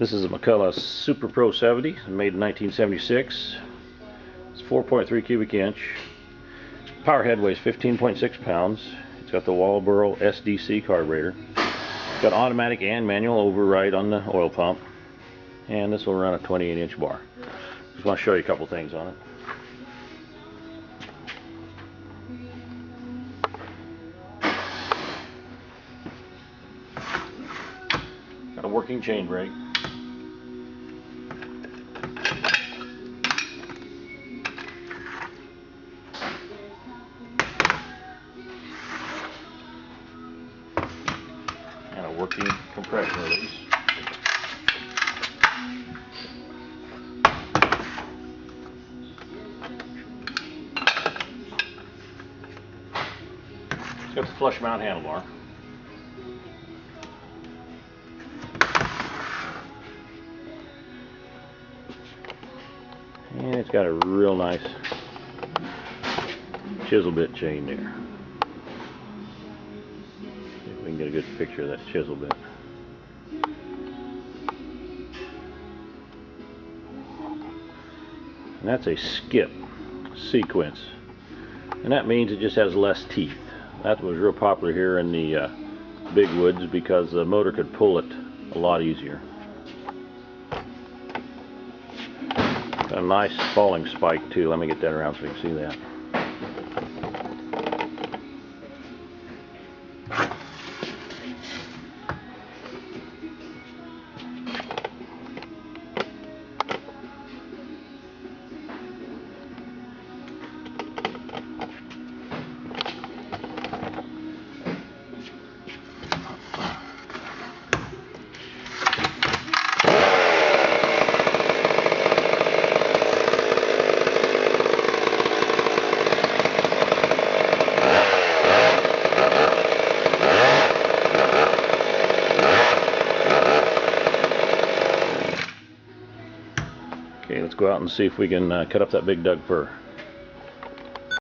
This is a McCulloch Super Pro 70, made in 1976. It's 4.3 cubic inch. Power head weighs 15.6 pounds. It's got the Walboro SDC carburetor. It's got automatic and manual override on the oil pump. And this will run a 28-inch bar. Just want to show you a couple things on it. Got a working chain brake. And a working compression release. It's got the flush mount handlebar. And it's got a real nice chisel bit chain there. See if we can get a good picture of that chisel bit. And that's a skip sequence. And that means it just has less teeth. That was real popular here in the big woods because the motor could pull it a lot easier. Got a nice falling spike too. Let me get that around so you can see that. Okay, let's go out and see if we can cut up that big Doug fir.